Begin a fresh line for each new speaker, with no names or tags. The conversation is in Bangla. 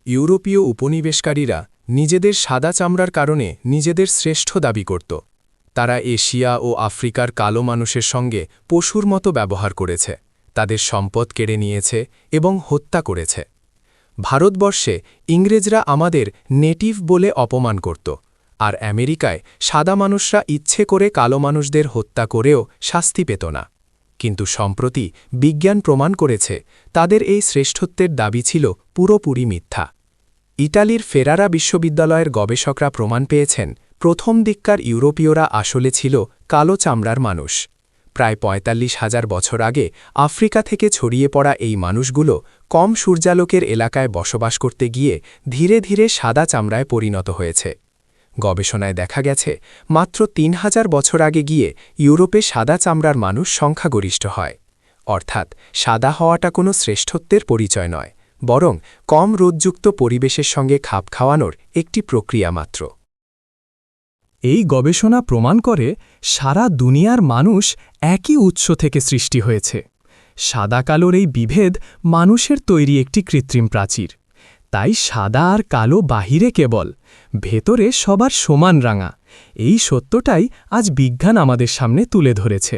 ইউরোপীয় উপনিবেশকারীরা নিজেদের সাদা চামড়ার কারণে নিজেদের শ্রেষ্ঠ দাবি করত। তারা এশিয়া ও আফ্রিকার কালো মানুষের সঙ্গে পশুর মতো ব্যবহার করেছে, তাদের সম্পদ কেড়ে নিয়েছে এবং হত্যা করেছে। ভারতবর্ষে ইংরেজরা আমাদের নেটিভ বলে অপমান করত, আর আমেরিকায় সাদা মানুষরা ইচ্ছে করে কালো মানুষদের হত্যা করেও শাস্তি পেত না। কিন্তু সম্প্রতি বিজ্ঞান প্রমাণ করেছে তাদের এই শ্রেষ্ঠত্বের দাবি ছিল পুরোপুরি মিথ্যা। ইটালির ফেরারা বিশ্ববিদ্যালয়ের গবেষকরা প্রমাণ পেয়েছেন প্রথম দিককার ইউরোপীয়রা আসলে ছিল কালো চামড়ার মানুষ। প্রায় ৪৫,০০০ বছর আগে আফ্রিকা থেকে ছড়িয়ে পড়া এই মানুষগুলো কম সূর্যালোকের এলাকায় বসবাস করতে গিয়ে ধীরে ধীরে সাদা চামড়ায় পরিণত হয়েছে। গবেষণায় দেখা গেছে মাত্র ৩,০০০ বছর আগে গিয়ে ইউরোপে সাদা চামড়ার মানুষ সংখ্যাগরিষ্ঠ হয়। অর্থাৎ সাদা হওয়াটা কোনো শ্রেষ্ঠত্বের পরিচয় নয়, বরং কম রোদযুক্ত পরিবেশের সঙ্গে খাপ খাওয়ানোর একটি প্রক্রিয়া মাত্র।
এই গবেষণা প্রমাণ করে সারা দুনিয়ার মানুষ একই উৎস থেকে সৃষ্টি হয়েছে। সাদা কালোর এই বিভেদ মানুষের তৈরি একটি কৃত্রিম প্রাচীর। তাই সাদা আর কালো বাহিরে কেবল, ভেতরে সবার সমান রাঙা। এই সত্যটাই আজ বিজ্ঞান আমাদের সামনে তুলে ধরেছে।